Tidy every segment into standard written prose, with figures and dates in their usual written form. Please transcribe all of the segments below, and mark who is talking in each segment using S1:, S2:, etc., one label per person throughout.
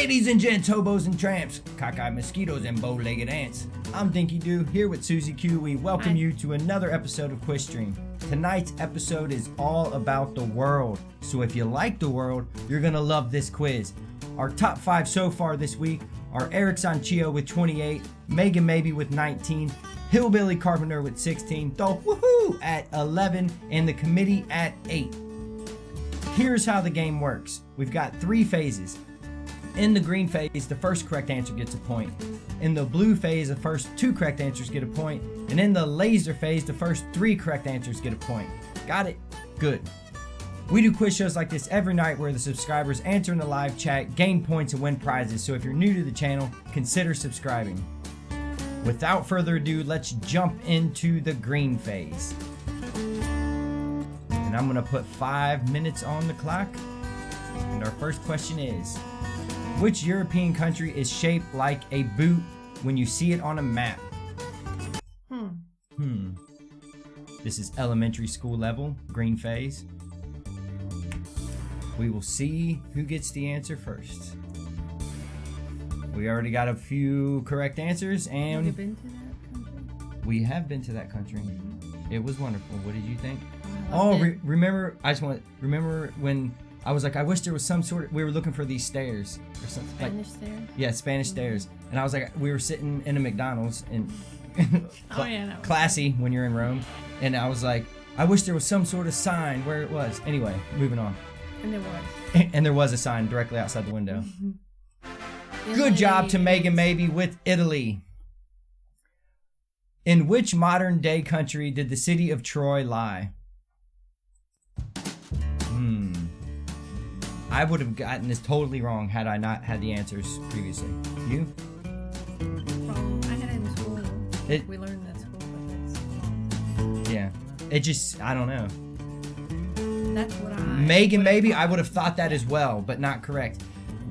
S1: Ladies and gents, hobos and tramps, cockeyed mosquitoes and bow-legged ants. I'm Dinky Doo, here with Susie Q. We welcome you to another episode of Quizstream. Tonight's episode is all about the world. So if you like the world, you're gonna love this quiz. Our top 5 so far this week are Eric Sanchio with 28, Megan Maybe with 19, Hillbilly Carpenter with 16, The Woohoo at 11, and The Committee at 8. Here's how the game works. We've got 3 phases. In the green phase, the first correct answer gets a point. In the blue phase, the first 2 correct answers get a point. And in the laser phase, the first 3 correct answers get a point. Got it? Good. We do quiz shows like this every night where the subscribers answer in the live chat, gain points, and win prizes. So if you're new to the channel, consider subscribing. Without further ado, let's jump into the green phase. And I'm gonna put 5 minutes on the clock. And our first question is, which European country is shaped like a boot when you see it on a map? This is elementary school level, green phase. We will see who gets the answer first. We already got a few correct answers, and
S2: Have you been to that country?
S1: we have been to that country. It was wonderful. What did you think? Remember when I was like, I wish there was some sort of, we were looking for these stairs or something.
S2: Spanish stairs?
S1: Yeah, Spanish stairs. And I was like, we were sitting in a McDonald's and classy when you're in Rome. And I was like, I wish there was some sort of sign where it was. Anyway, moving on.
S2: And there was.
S1: And there was a sign directly outside the window. Good job to Megan Maybe with Italy. In which modern day country did the city of Troy lie? I would have gotten this totally wrong had I not had the answers previously. You?
S2: I had it in school. We learned that school, but that's
S1: Yeah. It just, I don't know.
S2: That's what
S1: Megan Maybe, I would have thought that as well, but not correct.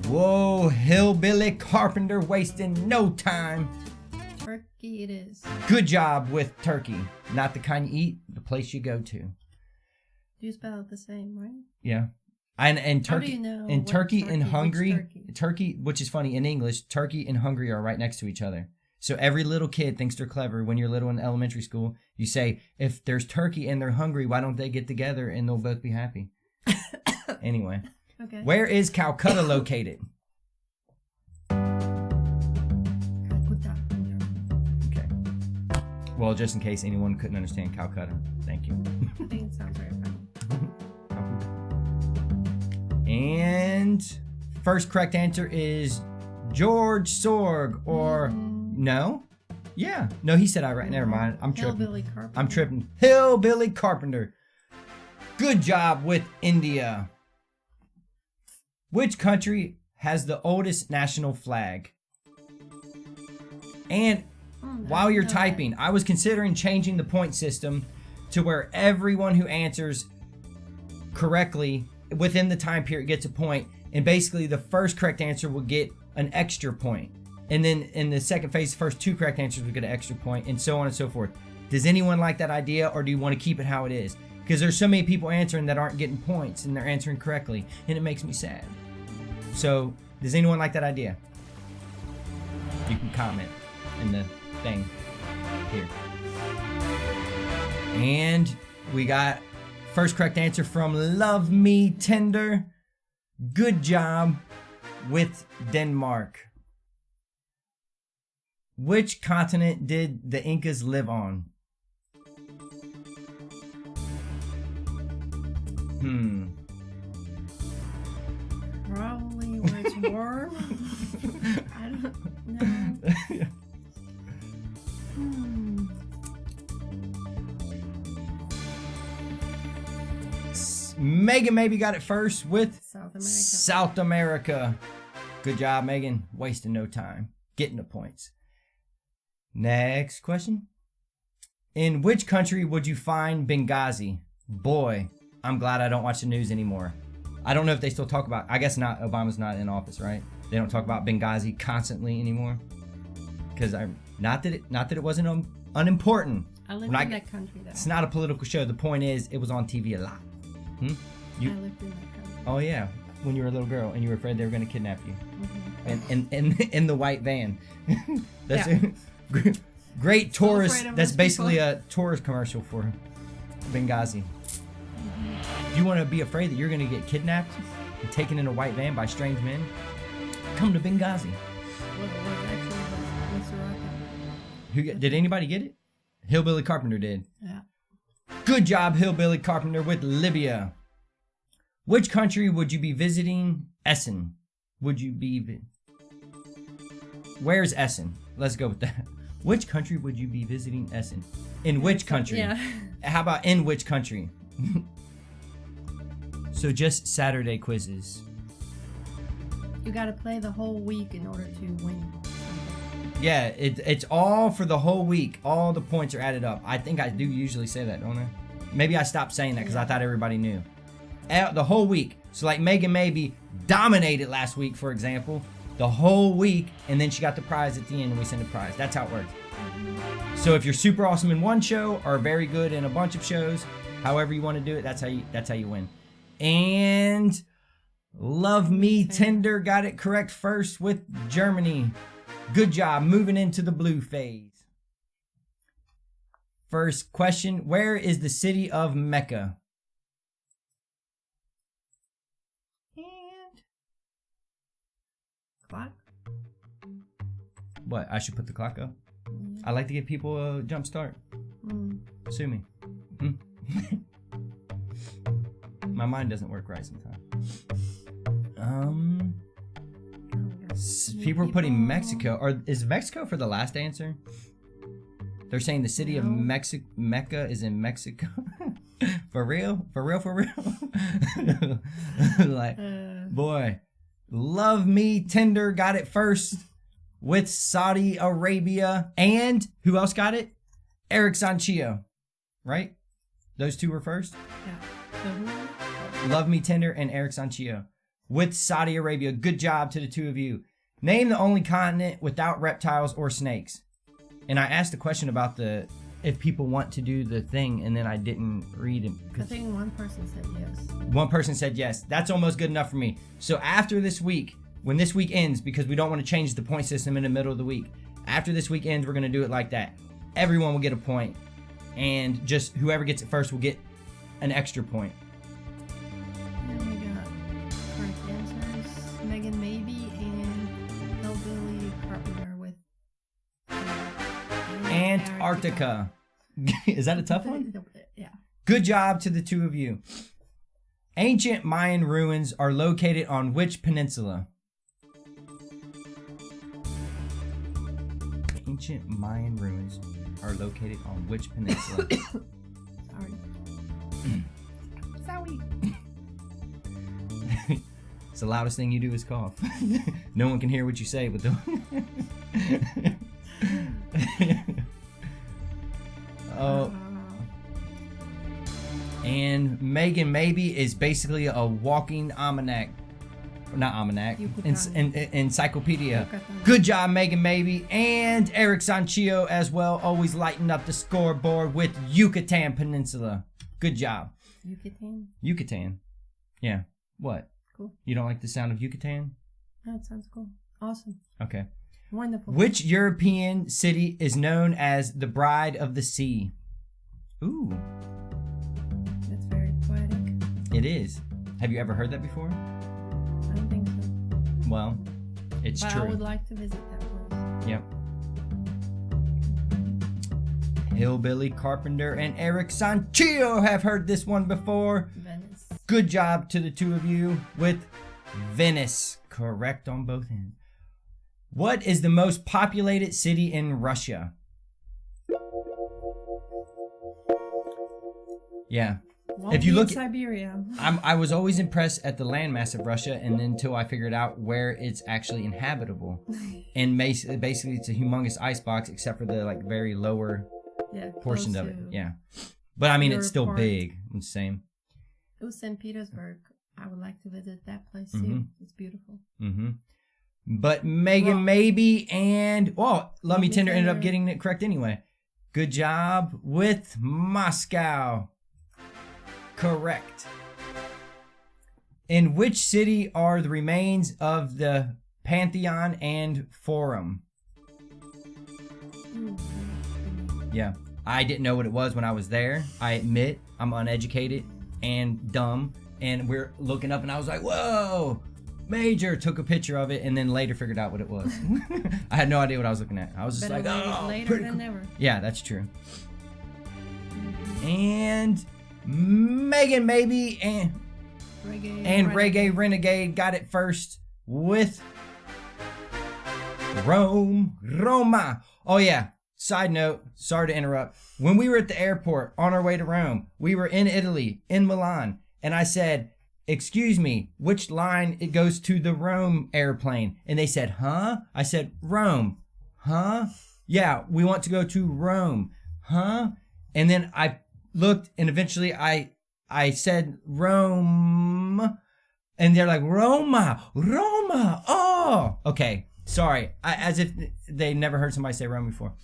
S1: Whoa, Hillbilly Carpenter wasting no time.
S2: Turkey it is.
S1: Good job with Turkey. Not the kind you eat, the place you go to.
S2: You spell it the same, right?
S1: Yeah. And Turkey,
S2: How do you know
S1: and Turkey and
S2: which
S1: Hungary,
S2: Turkey?
S1: which is funny in English, Turkey and Hungary are right next to each other. So every little kid thinks they're clever. When you're little in elementary school, you say, if there's Turkey and they're hungry, why don't they get together and they'll both be happy? Anyway.
S2: Okay.
S1: Where is Calcutta located?
S2: Calcutta.
S1: Okay. Well, just in case anyone couldn't understand Calcutta. Thank you.
S2: I think it sounds very funny.
S1: And first correct answer is George Sorg, or no? Yeah. No, he said I right. Never mind. I'm tripping.
S2: Hillbilly Carpenter.
S1: I'm tripping. Hillbilly Carpenter. Good job with India. Which country has the oldest national flag? And while you're typing, I was considering changing the point system to where everyone who answers correctly within the time period gets a point, and basically the first correct answer will get an extra point, and then in the second phase, the first 2 correct answers will get an extra point, and so on and so forth. Does anyone like that idea, or do you want to keep it how it is? Because there's so many people answering that aren't getting points and they're answering correctly, and it makes me sad. So does anyone like that idea? You can comment in the thing here. And we got first correct answer from Love Me Tender. Good job with Denmark. Which continent did the Incas live on?
S2: Probably where it's warm. I don't know.
S1: Megan Maybe got it first with
S2: South America.
S1: South America. Good job, Megan. Wasting no time. Getting the points. Next question. In which country would you find Benghazi? Boy, I'm glad I don't watch the news anymore. I don't know if they still talk about, I guess not, Obama's not in office, right? They don't talk about Benghazi constantly anymore. Because not that it wasn't unimportant.
S2: I lived in that country though.
S1: It's not a political show. The point is, it was on TV a lot.
S2: I lived in that country.
S1: Oh yeah, when you were a little girl and you were afraid they were going to kidnap you. in the white van. That's
S2: Yeah.
S1: great
S2: So
S1: tourist.
S2: afraid of
S1: That's
S2: those
S1: basically
S2: people.
S1: a tourist commercial for Benghazi. If you want to be afraid that you're going to get kidnapped and taken in a white van by strange men, come to Benghazi.
S2: Well, it was actually Mr. Rocket.
S1: Did anybody get it? Hillbilly Carpenter did.
S2: Yeah.
S1: Good job, Hillbilly Carpenter, with Libya. Which country would you be visiting? Essen. Would you be... Where's Essen? Let's go with that. Which country would you be visiting Essen? In which country?
S2: Yeah.
S1: How about in which country? So just Saturday quizzes.
S2: You gotta play the whole week in order to win.
S1: Yeah, it's all for the whole week. All the points are added up. I think I do usually say that, don't I? Maybe I stopped saying that because I thought everybody knew. The whole week. So like Megan Maybe dominated last week, for example. The whole week, and then she got the prize at the end, and we send a prize. That's how it works. So if you're super awesome in one show or very good in a bunch of shows, however you want to do it, that's how you win. And Love Me Tender got it correct first with Germany. Good job moving into the blue phase. First question, where is the city of Mecca? And
S2: Clock?
S1: what? I should put the clock up? I like to give people a jump start. Sue me. My mind doesn't work right sometimes. People are putting Mexico. Or is Mexico for the last answer? They're saying the city of Mecca is in Mexico. For real? For real? For real? Like, boy. Love Me Tender got it first with Saudi Arabia. And who else got it? Eric Sanchio. Right? Those two were first?
S2: Yeah.
S1: Love Me Tender and Eric Sanchio with Saudi Arabia. Good job to the two of you. Name the only continent without reptiles or snakes. And I asked a question about if people want to do the thing, and then I didn't read it.
S2: I think one person said yes.
S1: One person said yes. That's almost good enough for me. So after this week, when this week ends, because we don't want to change the point system in the middle of the week, after this week ends, we're going to do it like that. Everyone will get a point, and just whoever gets it first will get an extra point.
S2: And we got correct answers. Megan Maybe and Hillbilly Carpenter with
S1: Antarctica. Is that a tough one?
S2: Yeah.
S1: Good job to the two of you. Ancient Mayan ruins are located on which peninsula? Ancient Mayan ruins are located on which peninsula?
S2: Sorry.
S1: It's the loudest thing you do is cough. No one can hear what you say, but oh. And Megan Maybe is basically a walking almanac. Not almanac. Encyclopedia. Good job, Megan Maybe. And Eric Sanchio as well. Always lighting up the scoreboard with Yucatan Peninsula. Good job. Yucatan. Yeah. What?
S2: Cool.
S1: You don't like the sound of Yucatan?
S2: That sounds cool. Awesome.
S1: Okay.
S2: Wonderful.
S1: Which European city is known as the Bride of the Sea? Ooh.
S2: That's very poetic.
S1: It is. Have you ever heard that before?
S2: I don't think so.
S1: Well, it's
S2: but
S1: true.
S2: I would like to visit that place.
S1: Yep. Hillbilly Carpenter and Eric Sanchio have heard this one before.
S2: Venice.
S1: Good job to the two of you with Venice. Correct on both ends. What is the most populated city in Russia? Yeah. If you look at
S2: Siberia.
S1: I was always impressed at the landmass of Russia, and then until I figured out where it's actually inhabitable. And basically it's a humongous icebox except for the like very lower portions of it. Yeah. But I mean it's still big. It's the same.
S2: It was St. Petersburg. I would like to visit that place too. It's beautiful.
S1: But Megan Maybe and Love Me Tender ended up getting it correct anyway. Good job with Moscow. Correct. In which city are the remains of the Pantheon and Forum. Yeah. I didn't know what it was when I was there. I admit I'm uneducated and dumb. And we're looking up and I was like, whoa, major. Took a picture of it and then later figured out what it was. I had no idea what I was looking at. I was just
S2: Better
S1: like, oh,
S2: later
S1: pretty
S2: than
S1: cool.
S2: never.
S1: Yeah, that's true. And Megan Maybe and Reggae Renegade got it first with Roma. Oh yeah. Side note, sorry to interrupt. When we were at the airport on our way to Rome, we were in Italy, in Milan, and I said, excuse me, which line it goes to the Rome airplane? And they said, huh? I said, Rome. Huh? Yeah, we want to go to Rome. Huh? And then I looked and eventually I said Rome. And they're like, Roma. Oh, okay. Sorry. As if they never heard somebody say Rome before.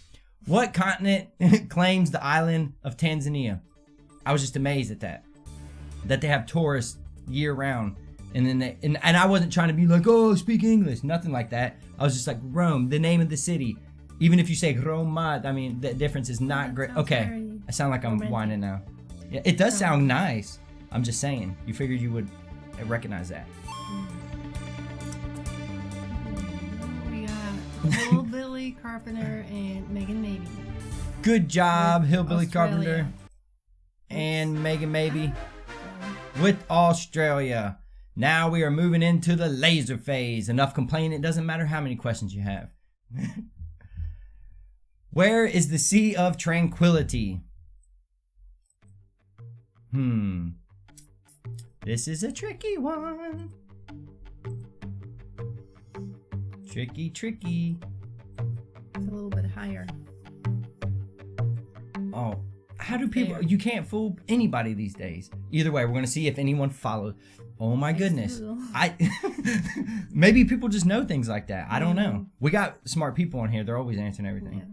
S1: What continent claims the island of Tanzania? I was just amazed at that they have tourists year round. And then and I wasn't trying to be like, oh, speak English. Nothing like that. I was just like, Rome, the name of the city. Even if you say Roma, I mean, the difference is not great. Okay. I sound like I'm whining now. Yeah, it does sound nice. I'm just saying. You figured you would recognize that.
S2: We got Hillbilly Carpenter and Megan Maybe.
S1: Good job, Hillbilly
S2: Australia.
S1: Carpenter and Megan Maybe with Australia. Now we are moving into the laser phase. Enough complaining. It doesn't matter how many questions you have. Where is the Sea of Tranquility? This is a tricky one. Tricky.
S2: It's a little bit higher.
S1: Oh, how do people... You can't fool anybody these days. Either way, we're going to see if anyone followed. Oh my goodness. Maybe people just know things like that. I don't know. We got smart people on here. They're always answering everything.
S2: Yeah.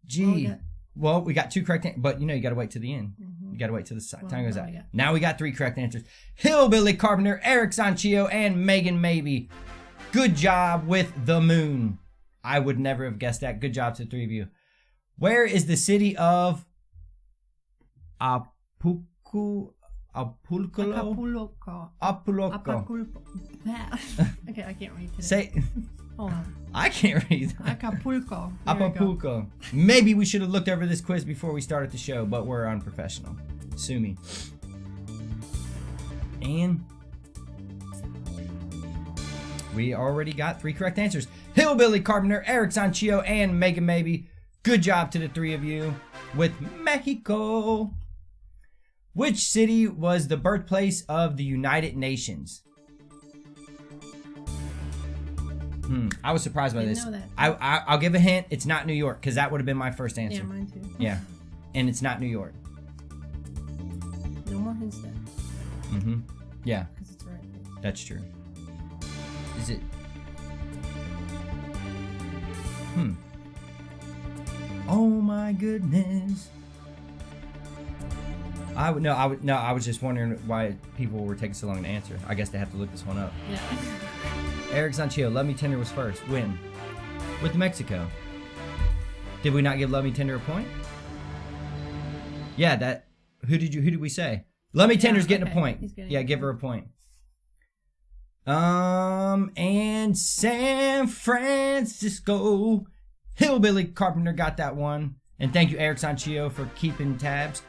S1: Gee. Well, we got 2 correct answers, but you know you got to wait to the end. You got to wait till the time goes out. Now we got 3 correct answers. Hillbilly Carpenter, Eric Sanchio, and Megan Maybe. Good job with the moon. I would never have guessed that. Good job to the 3 of you. Where is the city of Apulco?
S2: Okay, I can't read today.
S1: Say...
S2: Hold on.
S1: I can't read.
S2: Acapulco.
S1: Acapulco. Maybe we should have looked over this quiz before we started the show, but we're unprofessional. Sue me. And we already got 3 correct answers. Hillbilly Carpenter, Eric Sanchio, and Megan Maybe. Good job to the 3 of you with Mexico. Which city was the birthplace of the United Nations? I was surprised by this.
S2: Know that.
S1: I'll give a hint. It's not New York, because that would have been my first answer.
S2: Yeah, mine too.
S1: Yeah. And it's not New York.
S2: No more hints then.
S1: Yeah.
S2: Because it's right.
S1: That's true. Is it? Oh my goodness. I was just wondering why people were taking so long to answer. I guess they have to look this one up.
S2: Yeah.
S1: Eric Sanchio, Love Me Tender was first. When? With Mexico. Did we not give Love Me Tender a point? Yeah, that. Who did we say? Love Me Tender's getting a point. Yeah, give her a point. And San Francisco. Hillbilly Carpenter got that one. And thank you, Eric Sanchio, for keeping tabs.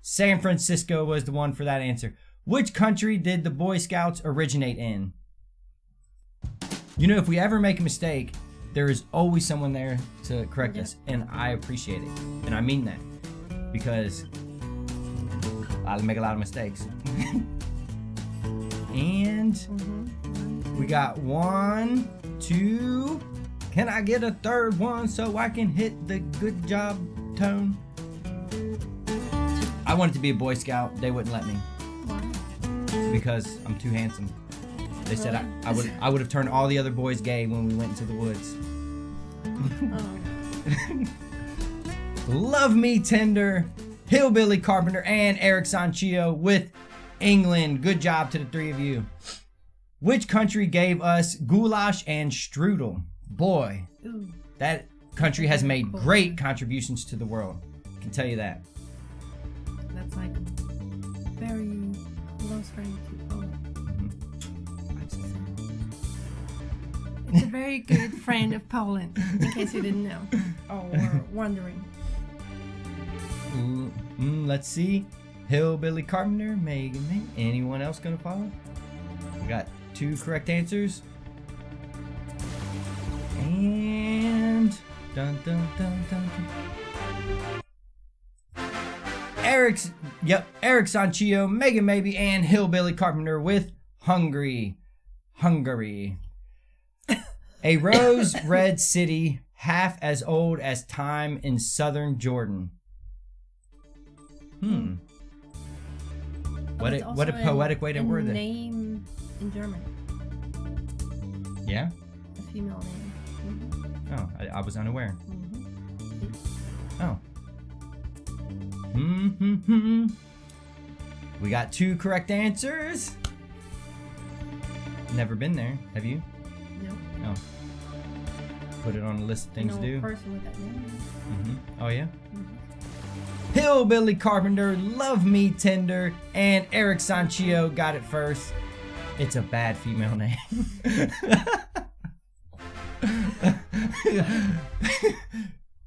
S1: San Francisco was the one for that answer. Which country did the Boy Scouts originate in? You know, if we ever make a mistake, there is always someone there to correct us. And I appreciate it. And I mean that. Because I make a lot of mistakes. And we got 1, 2. Can I get a 3rd one so I can hit the good job tone? I wanted to be a Boy Scout. They wouldn't let me.
S2: Why?
S1: Because I'm too handsome. They said I would have turned all the other boys gay when we went into the woods. Love Me Tender, Hillbilly Carpenter, and Eric Sanchio with England. Good job to the 3 of you. Which country gave us goulash and strudel? Boy,
S2: Ooh.
S1: that country has made great contributions to the world. I can tell you that.
S2: That's like a very close friend to Poland. It's a very good friend of Poland, in case you didn't know or were wondering.
S1: Let's see. Hillbilly Carpenter, Megan. Anyone else gonna follow? We got 2 correct answers. And dun dun dun dun dun. Eric Sanchio, Megan Maybe, and Hillbilly Carpenter with Hungary. A rose red city half as old as time in southern Jordan. What a poetic way to word it.
S2: Name in German.
S1: Yeah?
S2: A female name. Mm-hmm.
S1: Oh, I was unaware.
S2: Mm-hmm.
S1: Oh. We got 2 correct answers. Never been there. Have you?
S2: No.
S1: Oh. Put it on the list of things to do.
S2: Person with that name.
S1: Oh, yeah?
S2: Mm-hmm.
S1: Hillbilly Carpenter, Love Me Tender, and Eric Sanchio got it first. It's a bad female name.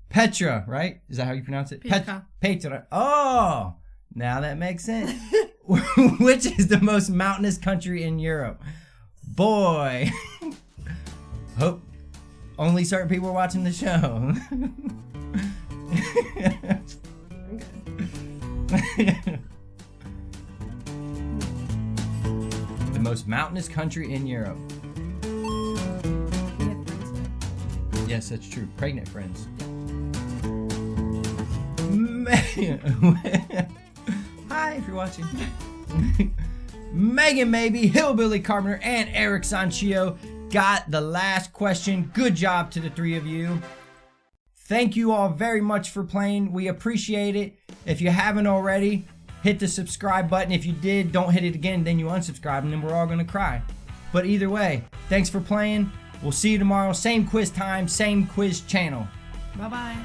S1: Petra, right? Is that how you pronounce it? Petra. Oh, now that makes sense. Which is the most mountainous country in Europe? Boy. Hope only certain people are watching the show. The most mountainous country in Europe. Yes, that's true. Pregnant friends. Hi, if you're watching. Megan Maybe, Hillbilly Carpenter, and Eric Sanchio got the last question. Good job to the 3 of you. Thank you all very much for playing. We appreciate it. If you haven't already, hit the subscribe button. If you did, don't hit it again, then you unsubscribe, and then we're all gonna cry. But either way, thanks for playing. We'll see you tomorrow. Same quiz time, same quiz channel.
S2: Bye-bye.